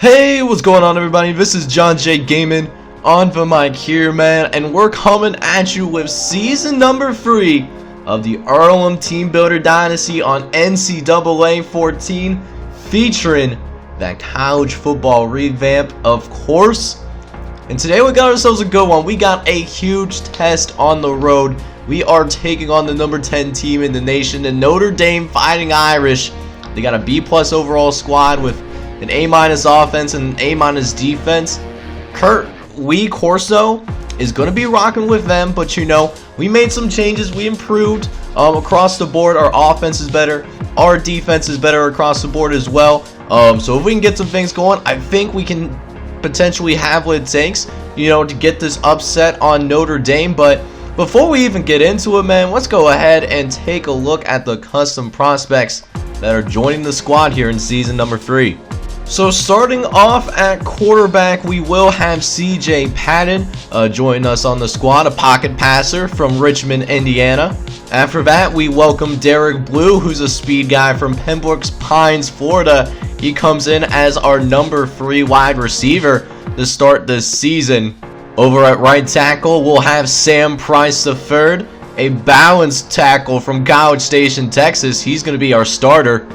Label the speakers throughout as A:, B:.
A: Hey, what's going on, everybody? This is John J Gaming on the mic here, man, and we're coming at you with season number 3 of the Earlham Teambuilder Dynasty on NCAA 14, featuring that college football revamp, of course. And today we got ourselves a good one. We got a huge test on the road. We are taking on the number 10 team in the nation, the Notre Dame Fighting Irish. They got a B+ overall squad with an A- offense and an A- defense. Kurt Corso is going to be rocking with them, but you know, we made some changes. We improved across the board. Our offense is better. Our defense is better across the board as well. So if we can get some things going, I think we can potentially have what it takes, you know, to get this upset on Notre Dame. But before we even get into it, man, let's go ahead and take a look at the custom prospects that are joining the squad here in season number 3. So starting off at quarterback, we will have CJ Patton join us on the squad, a pocket passer from Richmond, Indiana. After that, we welcome Derek Blue, who's a speed guy from Pembroke Pines, Florida. He comes in as our number 3 wide receiver to start this season. Over at right tackle, we'll have Sam Price III, a balanced tackle from College Station, Texas. He's going to be our starter.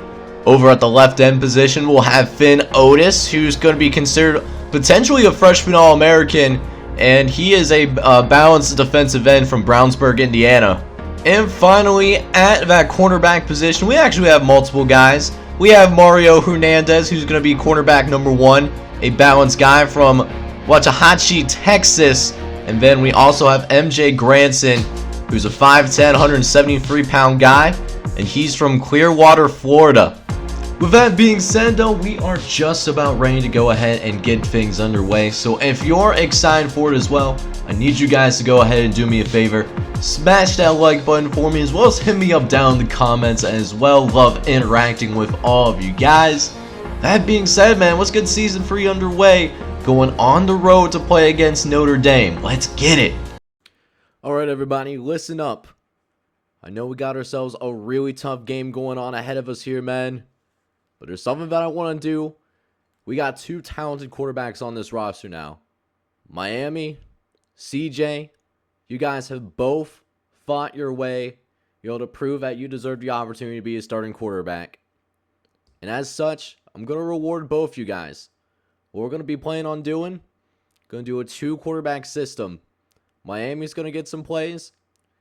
A: Over at the left end position, we'll have Finn Otis, who's going to be considered potentially a freshman All-American, and he is a balanced defensive end from Brownsburg, Indiana. And finally, at that cornerback position, we actually have multiple guys. We have Mario Hernandez, who's going to be cornerback number 1, a balanced guy from Waxahachie, Texas. And then we also have MJ Granson, who's a 5'10", 173-pound guy, and he's from Clearwater, Florida. With that being said, though, we are just about ready to go ahead and get things underway. So if you're excited for it as well, I need you guys to go ahead and do me a favor. Smash that like button for me, as well as hit me up down in the comments as well. Love interacting with all of you guys. That being said, man, let's get season 3 underway. Going on the road to play against Notre Dame. Let's get it. Alright, everybody, listen up. I know we got ourselves a really tough game going on ahead of us here, man. But there's something that I want to do. We got 2 talented quarterbacks on this roster now. Miami, CJ, you guys have both fought your way, you know, to prove that you deserve the opportunity to be a starting quarterback. And as such, I'm going to reward both you guys. What we're going to be planning on doing, going to do a 2 quarterback system. Miami's going to get some plays.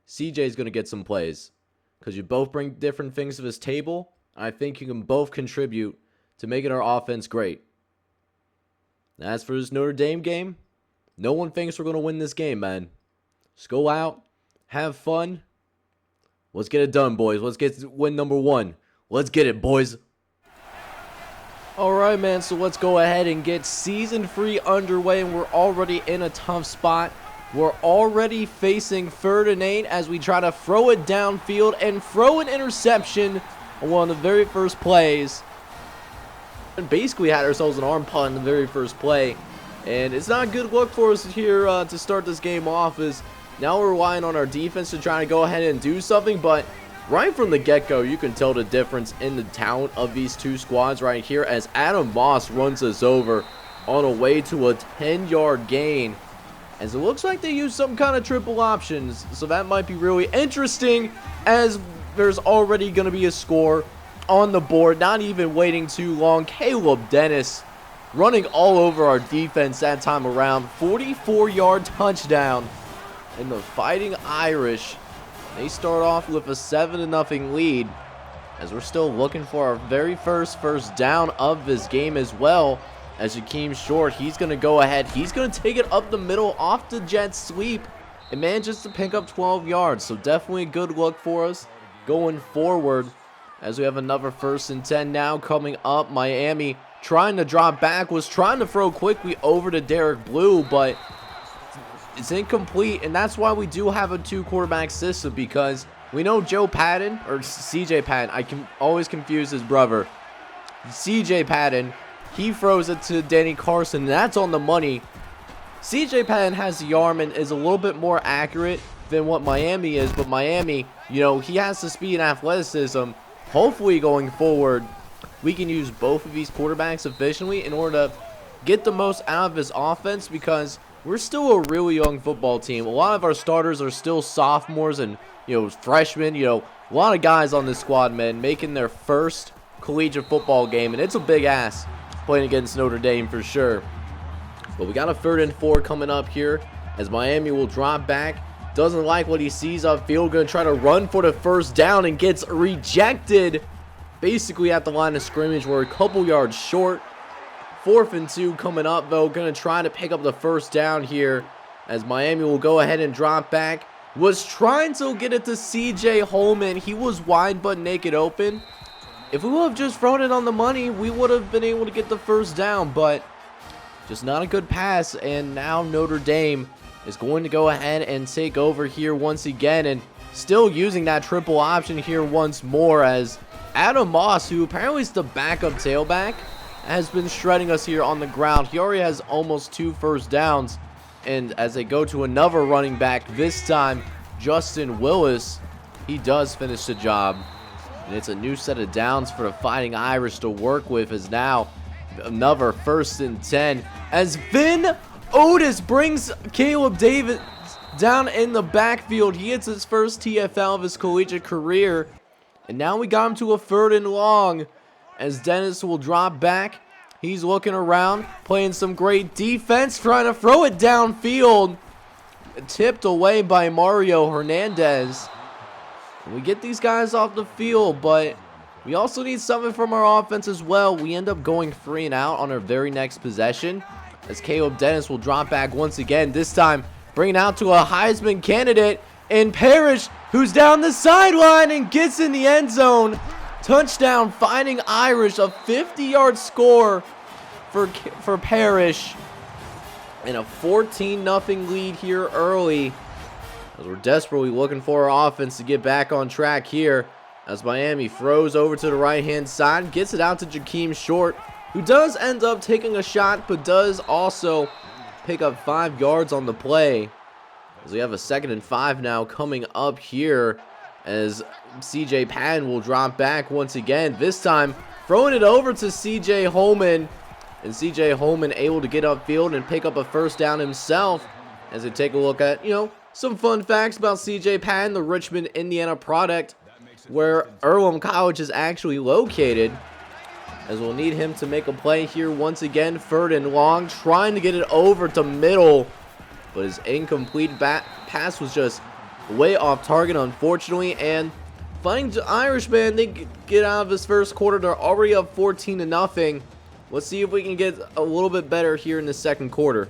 A: CJ's going to get some plays. Because you both bring different things to this table. I think you can both contribute to making our offense great. As for this Notre Dame game, no one thinks we're going to win this game, man. Just go out, have fun. Let's get it done, boys. Let's get win number 1. Let's get it, boys. Alright, man, so let's go ahead and get season 3 underway, and we're already in a tough spot. We're already facing 3rd and 8 as we try to throw it downfield and throw an interception on one of the very first plays. And basically had ourselves an arm punt in the very first play. And it's not a good look for us here to start this game off, as now we're relying on our defense to try to go ahead and do something. But right from the get-go, you can tell the difference in the talent of these 2 squads right here, as Adam Moss runs us over on a way to a 10-yard gain. As it looks like they use some kind of triple options, so that might be really interesting, as there's already going to be a score on the board, not even waiting too long. Caleb Dennis running all over our defense that time around. 44-yard touchdown. And the Fighting Irish, they start off with a 7-0 lead, as we're still looking for our very first down of this game as well. As Jakeem Short, he's going to go ahead. He's going to take it up the middle off the jet sweep and manages to pick up 12 yards. So definitely a good look for us going forward, as we have another 1st and 10 now coming up. Miami trying to drop back, was trying to throw quickly over to Derek Blue, but it's incomplete. And that's why we do have a 2 quarterback system, because we know Joe Patton, or CJ Patton, I can always confuse his brother, CJ Patton, he throws it to Danny Carson, and that's on the money. CJ Patton has the arm and is a little bit more accurate than what Miami is, but Miami, you know, he has the speed and athleticism. Hopefully going forward, we can use both of these quarterbacks efficiently in order to get the most out of his offense, because we're still a really young football team. A lot of our starters are still sophomores and, freshmen. A lot of guys on this squad, man, making their first collegiate football game, and it's a big ass playing against Notre Dame for sure. But we got a 3rd and 4 coming up here as Miami will drop back. Doesn't like what he sees upfield. Going to try to run for the first down and gets rejected basically at the line of scrimmage. We're a couple yards short. 4th and 2 coming up, though. Going to try to pick up the first down here as Miami will go ahead and drop back. Was trying to get it to CJ Holman. He was wide but naked open. If we would have just thrown it on the money, we would have been able to get the first down, but just not a good pass. And now Notre Dame is going to go ahead and take over here once again, and still using that triple option here once more, as Adam Moss, who apparently is the backup tailback, has been shredding us here on the ground. He already has almost 2 first downs, and as they go to another running back, this time Justin Willis, he does finish the job. And it's a new set of downs for the Fighting Irish to work with, as now another 1st and 10 as Vin Otis brings Caleb Davis down in the backfield. He hits his first TFL of his collegiate career, and now we got him to a 3rd and long as Dennis will drop back. He's looking around, playing some great defense, trying to throw it downfield, tipped away by Mario Hernandez. We get these guys off the field, but we also need something from our offense as well. We end up going 3 and out on our very next possession, as Caleb Dennis will drop back once again, this time bringing out to a Heisman candidate in Parrish, who's down the sideline and gets in the end zone. Touchdown, Fighting Irish, a 50-yard score for Parrish, and a 14-0 lead here early, as we're desperately looking for our offense to get back on track here, as Miami throws over to the right-hand side, gets it out to Jakeem Short, who does end up taking a shot, but does also pick up 5 yards on the play, as we have a 2nd and 5 now coming up here, as CJ Patton will drop back once again, this time throwing it over to CJ Holman, and CJ Holman able to get upfield and pick up a first down himself, as we take a look at, some fun facts about CJ Patton, the Richmond, Indiana product, where Earlham College is actually located, as we'll need him to make a play here once again. 3rd and long, trying to get it over to middle, but his incomplete pass was just way off target, unfortunately. And Fighting Irish, man, they get out of this first quarter. They're already up 14-0. Let's see if we can get a little bit better here in the second quarter.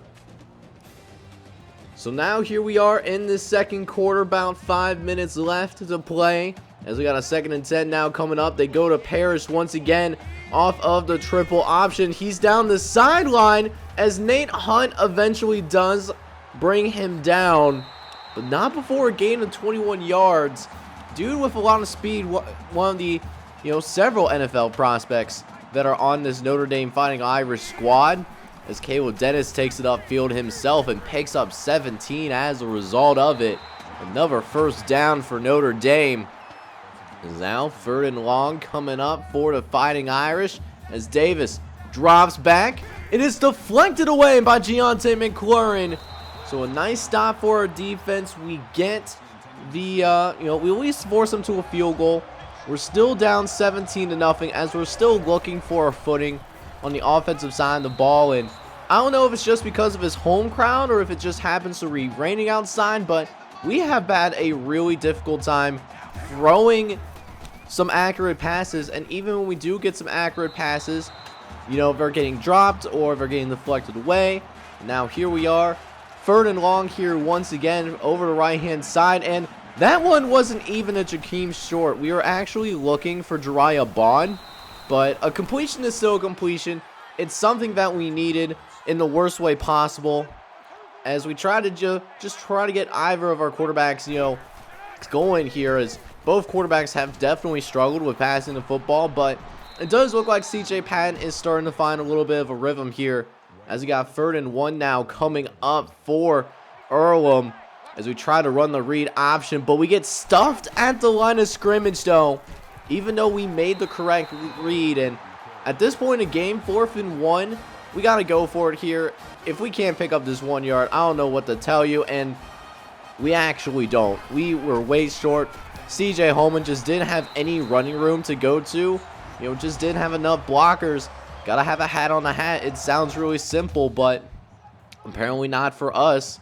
A: So now here we are in the second quarter, about 5 minutes left to play, as we got a 2nd and 10 now coming up. They go to Parrish once again off of the triple option. He's down the sideline, as Nate Hunt eventually does bring him down, but not before a gain of 21 yards. Dude with a lot of speed, one of the several NFL prospects that are on this Notre Dame Fighting Irish squad, as Caleb Dennis takes it upfield himself and picks up 17 as a result of it. Another first down for Notre Dame. Is now 3rd and long coming up for the Fighting Irish, as Davis drops back. It is deflected away by Giante McLaurin. So a nice stop for our defense. We get the, we at least force them to a field goal. We're still down 17-0, as we're still looking for a footing on the offensive side of the ball. And I don't know if it's just because of his home crowd or if it just happens to be raining outside, but we have had a really difficult time throwing some accurate passes. And even when we do get some accurate passes, they're getting dropped or they're getting deflected away. Now here we are, 3rd and long here once again over the right-hand side, and that one wasn't even a Jakeem Short. We were actually looking for Jariah Bond, but a completion is still a completion. It's something that we needed in the worst way possible, as we try to just try to get either of our quarterbacks, going here, as both quarterbacks have definitely struggled with passing the football. But it does look like CJ Patton is starting to find a little bit of a rhythm here, as we got 3rd and 1 now coming up for Earlham, as we try to run the read option, but we get stuffed at the line of scrimmage though, even though we made the correct read. And at this point in the game, 4th and 1,
B: we got to go for it here. If we can't pick up this 1 yard, I don't know what to tell you, and we actually don't. We were way short. CJ Holman just didn't have any running room to go to. Just didn't have enough blockers. Gotta have a hat on the hat. It sounds really simple, but apparently not for us.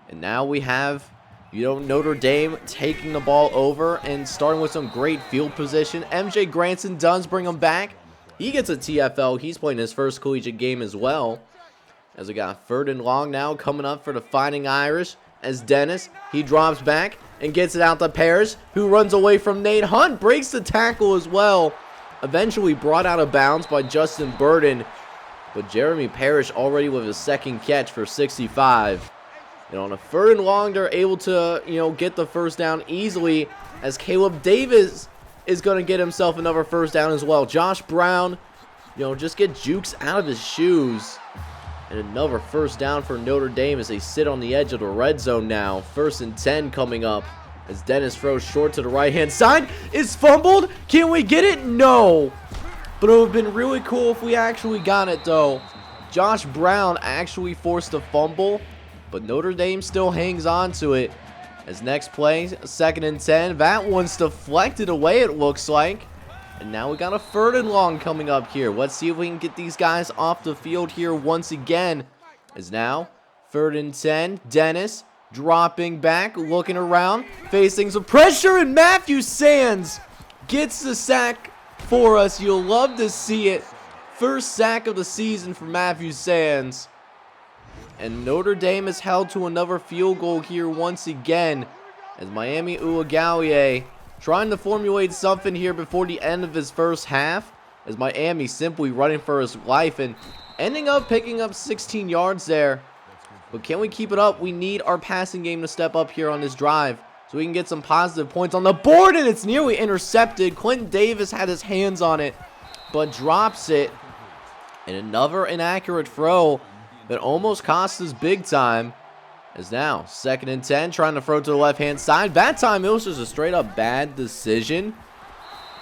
B: And now we have, Notre Dame taking the ball over and starting with some great field position. MJ Granson does bring him back. He gets a TFL. He's playing his first collegiate game as well. As we got 3rd and long now coming up for the Fighting Irish. As Dennis, he drops back and gets it out to Parrish, who runs away from Nate Hunt. Breaks the tackle as well. Eventually brought out of bounds by Justin Burden. But Jeremy Parrish already with his 2nd catch for 65. And on a 3rd and long, they're able to, get the first down easily. As Caleb Davis is going to get himself another first down as well. Josh Brown, just get jukes out of his shoes. And another first down for Notre Dame as they sit on the edge of the red zone now. 1st and 10 coming up as Dennis throws short to the right-hand side. It's fumbled. Can we get it? No. But it would have been really cool if we actually got it, though. Josh Brown actually forced a fumble, but Notre Dame still hangs on to it. As next play, 2nd and 10. That one's deflected away, it looks like. And now we got a 3rd and long coming up here. Let's see if we can get these guys off the field here once again. As now, 3rd and 10. Dennis dropping back, looking around, facing some pressure, and Matthew Sands gets the sack for us. You'll love to see it. First sack of the season for Matthew Sands. And Notre Dame is held to another field goal here once again. As Miami Uiagalelei trying to formulate something here before the end of his first half. As Miami simply running for his life and ending up picking up 16 yards there. But can we keep it up? We need our passing game to step up here on this drive so we can get some positive points on the board. And it's nearly intercepted. Clinton Davis had his hands on it, but drops it. And another inaccurate throw that almost cost us big time. As now, 2nd and 10, trying to throw to the left-hand side. That time, it was just a straight-up bad decision.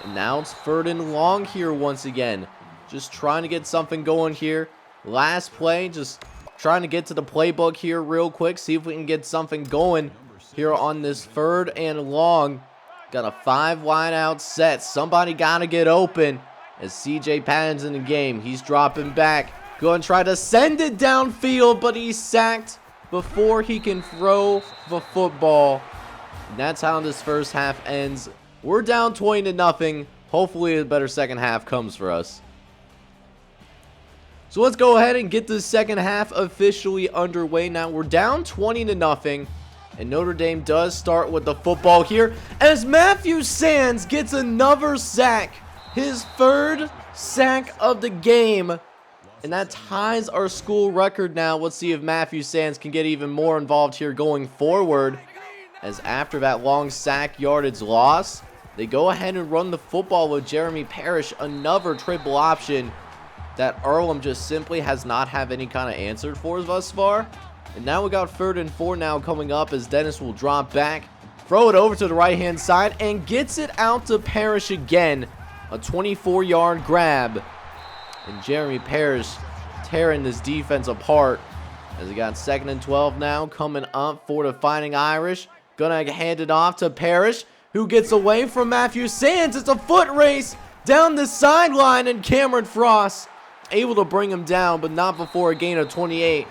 B: And now it's 3rd and long here once again. Just trying to get something going here. Last play, just trying to get to the playbook here real quick. See if we can get something going here on this 3rd and long. Got a 5 wide-out set. Somebody got to get open. As CJ Patton's in the game, he's dropping back. Going to try to send it downfield, but he's sacked before he can throw the football. And that's how this first half ends. We're down 20-0. Hopefully a better second half comes for us. So let's go ahead and get the second half officially underway. Now we're down 20-0. And Notre Dame does start with the football here. As Matthew Sands gets another sack. His 3rd sack of the game. And that ties our school record now. Let's see if Matthew Sands can get even more involved here going forward. As after that long sack yardage loss, they go ahead and run the football with Jeremy Parrish. Another triple option that Earlham just simply has not have any kind of answer for us thus far. And now we got 3rd and 4 now coming up as Dennis will drop back. Throw it over to the right-hand side and gets it out to Parrish again. A 24-yard grab. And Jeremy Parrish tearing this defense apart. As we got 2nd and 12 now coming up for the Fighting Irish. Gonna hand it off to Parrish, who gets away from Matthew Sands. It's a foot race down the sideline, and Cameron Frost able to bring him down, but not before a gain of 28.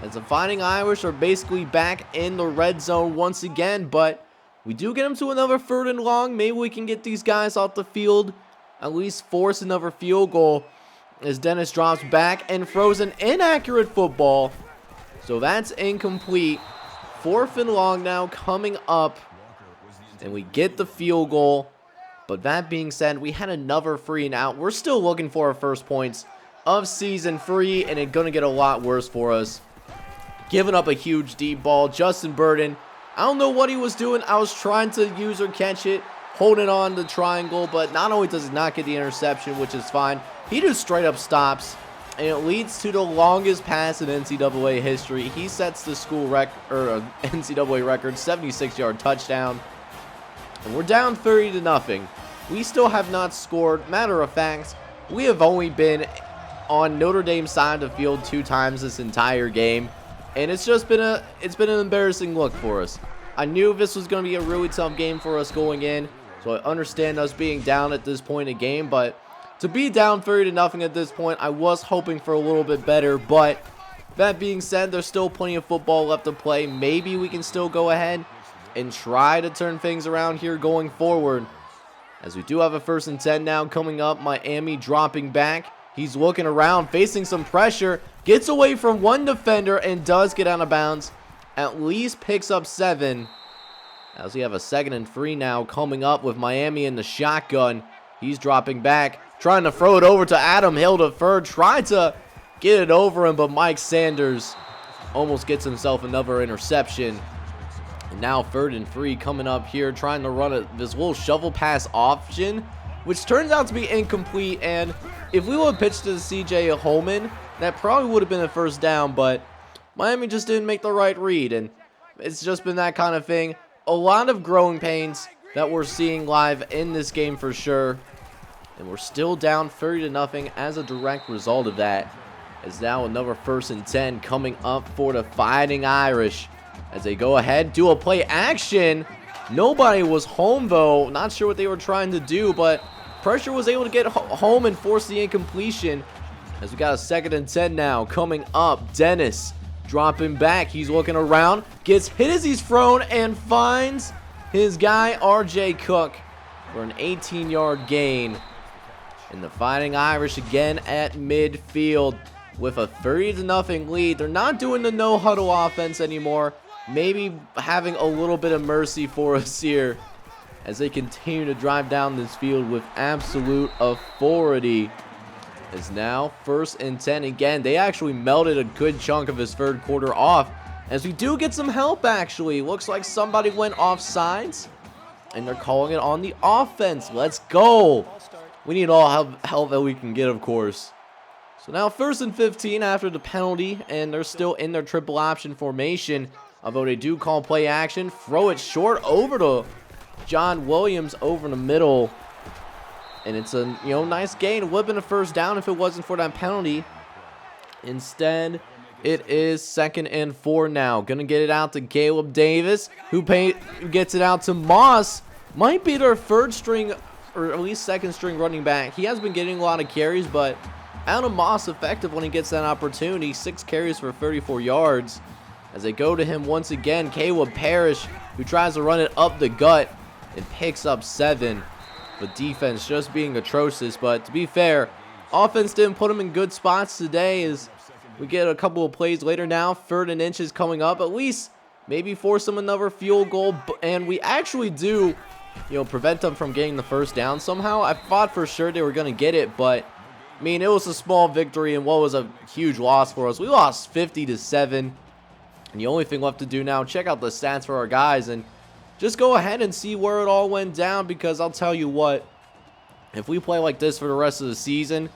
B: As the Fighting Irish are basically back in the red zone once again, but we do get them to another 3rd and long. Maybe we can get these guys off the field, at least force another field goal. As Dennis drops back and throws an inaccurate football. So that's incomplete. 4th and long now coming up. And we get the field goal. But that being said, we had another 3 and out. We're still looking for our first points of season 3. And it's going to get a lot worse for us. Giving up a huge deep ball. Justin Burden, I don't know what he was doing. I was trying to use or catch it. Holding on the triangle. But not only does he not get the interception, which is fine. He just straight up stops, and it leads to the longest pass in NCAA history. He sets the school NCAA record, 76-yard touchdown. And we're down 30-0. We still have not scored. Matter of fact, we have only been on Notre Dame's side of the field 2 times this entire game, and it's been an embarrassing look for us. I knew this was going to be a really tough game for us going in, so I understand us being down at this point in the game, but to be down 30-0 at this point, I was hoping for a little bit better. But that being said, there's still plenty of football left to play. Maybe we can still go ahead and try to turn things around here going forward, as we do have a 1st and 10 now coming up. Miami dropping back. He's looking around, facing some pressure, gets away from one defender and does get out of bounds. At least picks up 7. As we have a 2nd and 3 now coming up with Miami in the shotgun. He's dropping back, trying to throw it over to Adam Hill to third. Tried to get it over him, but Mike Sanders almost gets himself another interception. And now 3rd and 3 coming up here, trying to run this little shovel pass option, which turns out to be incomplete. And if we would have pitched to CJ Holman, that probably would have been a 1st down, but Miami just didn't make the right read, and it's just been that kind of thing. A lot of growing pains that we're seeing live in this game for sure, and we're still down 30-0 as a direct result of that. As now another 1st and 10 coming up for the Fighting Irish as they go ahead, do a play action. Nobody was home though, not sure what they were trying to do, but pressure was able to get home and force the incompletion. As we got a 2nd and 10 now coming up. Dennis dropping back, he's looking around, gets hit as he's thrown, and finds his guy RJ Cook for an 18-yard gain. And the Fighting Irish again at midfield with a 30-0 lead. They're not doing the no huddle offense anymore. Maybe having a little bit of mercy for us here as they continue to drive down this field with absolute authority. Is now 1st and 10 again. They actually melted a good chunk of his 3rd quarter off, as we do get some help actually. Looks like somebody went off sides, and they're calling it on the offense. Let's go. We need all help that we can get, of course. So now 1st and 15 after the penalty, and they're still in their triple option formation, although they do call play action. Throw it short over to John Williams over the middle. And it's a nice gain. It would have been a 1st down if it wasn't for that penalty. Instead, it is 2nd and 4 now. Gonna get it out to Caleb Davis, who gets it out to Moss. Might be their 3rd string, or at least 2nd string running back. He has been getting a lot of carries, but Adam Moss effective when he gets that opportunity. 6 carries for 34 yards. As they go to him once again, Caleb Parrish, who tries to run it up the gut and picks up 7. The defense just being atrocious, but to be fair, offense didn't put them in good spots today. As we get a couple of plays later now, 3rd and inches coming up, at least maybe force them another field goal, and we actually do, prevent them from getting the 1st down somehow. I thought for sure they were going to get it, but I mean, it was a small victory and what was a huge loss for us. We lost 50-7, and the only thing left to do now, check out the stats for our guys and just go ahead and see where it all went down, because I'll tell you what, if we play like this for the rest of the season,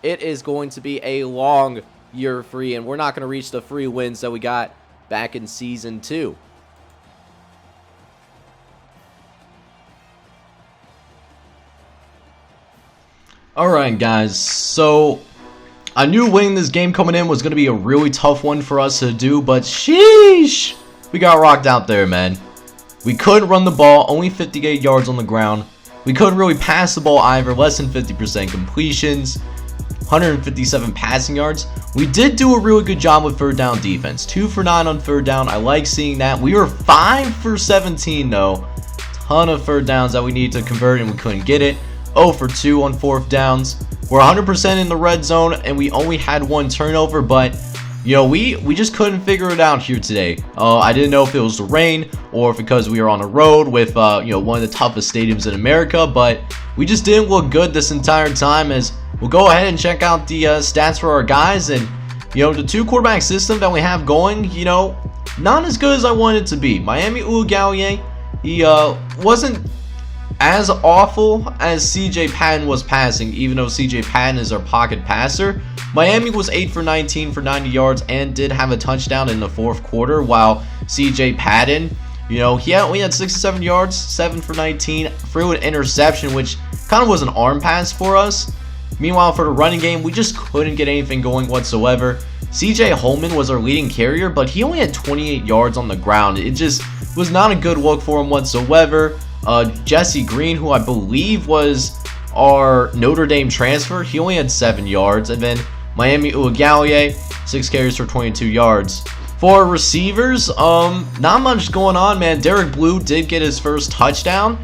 B: it is going to be a long year free, and we're not going to reach the 3 wins that we got back in Season 2.
A: Alright guys, so I knew winning this game coming in was going to be a really tough one for us to do, but sheesh, we got rocked out there, man. We couldn't run the ball, only 58 yards on the ground. We couldn't really pass the ball either, less than 50% completions, 157 passing yards. We did do a really good job with 3rd down defense. 2 for 9 on 3rd down. I like seeing that. We were 5 for 17 though. Ton of 3rd downs that we needed to convert and we couldn't get it. 0 for 2 on 4th downs. We're 100% in the red zone and we only had 1 turnover, but we just couldn't figure it out here today. I didn't know if it was the rain or because we were on the road with one of the toughest stadiums in America, but we just didn't look good this entire time. As we'll go ahead and check out the stats for our guys, and the 2 quarterback system that we have going, not as good as I wanted it to be. Miami Ugallier, he wasn't as awful as CJ Patton was passing, even though CJ Patton is our pocket passer. Miami was 8 for 19 for 90 yards and did have a touchdown in the 4th quarter, while CJ Patton, he only had 67 yards, 7 for 19, threw an interception, which kind of was an arm pass for us. Meanwhile, for the running game, we just couldn't get anything going whatsoever. CJ Holman was our leading carrier, but he only had 28 yards on the ground. It just was not a good look for him whatsoever. Jesse Green, who I believe was our Notre Dame transfer, he only had 7 yards. And then Miami Uiagalelei, 6 carries for 22 yards. For receivers, not much going on, man. Derek Blue did get his first touchdown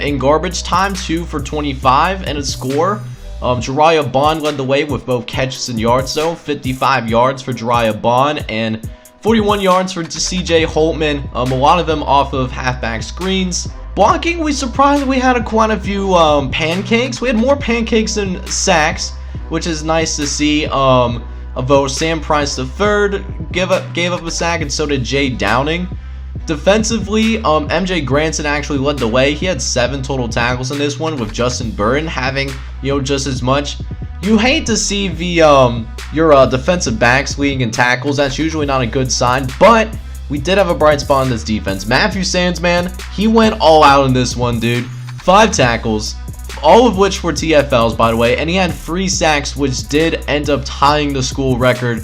A: in garbage time, 2 for 25 and a score. Jariah Bond led the way with both catches and yards, though. 55 yards for Jariah Bond and 41 yards for CJ Holtman. A lot of them off of halfback screens. Blocking, we surprisingly had quite a few pancakes. We had more pancakes than sacks, which is nice to see. Although Sam Price III gave up a sack, and so did Jay Downing. Defensively, MJ Granson actually led the way. He had 7 total tackles in this one, with Justin Burton having, just as much. You hate to see the your defensive backs leading in tackles. That's usually not a good sign, but we did have a bright spot in this defense. Matthew Sands, man, he went all out in this one, dude. 5 tackles, all of which were TFLs, by the way, and he had 3 sacks, which did end up tying the school record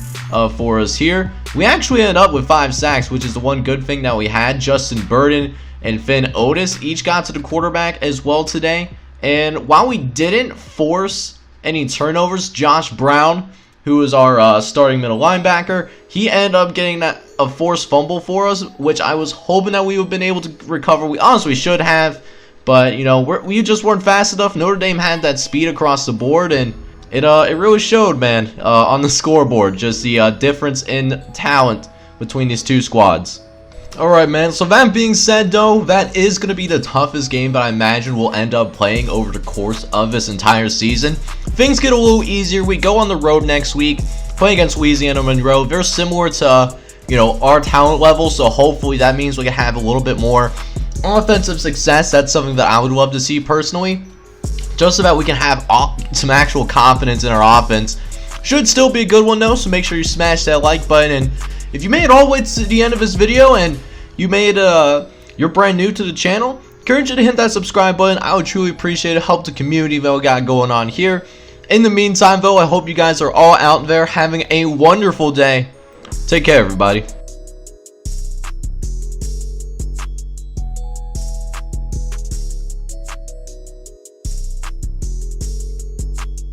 A: for us here. We actually ended up with 5 sacks, which is the one good thing that we had. Justin Burton and Finn Otis each got to the quarterback as well today. And while we didn't force any turnovers, Josh Brown, who is our starting middle linebacker, he ended up getting a forced fumble for us, which I was hoping that we would have been able to recover. We honestly should have, but we just weren't fast enough. Notre Dame had that speed across the board, and it really showed, man, on the scoreboard. Just the difference in talent between these two squads. Alright, man, so that being said, though, that is going to be the toughest game that I imagine we'll end up playing over the course of this entire season. Things get a little easier. We go on the road next week, play against Louisiana Monroe. They're similar to, our talent level, so hopefully that means we can have a little bit more offensive success. That's something that I would love to see personally, just so that we can have some actual confidence in our offense. Should still be a good one, though, so make sure you smash that like button. And if you made it all the way to the end of this video and you're brand new to the channel, encourage you to hit that subscribe button. I would truly appreciate it. Help the community that we got going on here. In the meantime, though, I hope you guys are all out there having a wonderful day. Take care, everybody.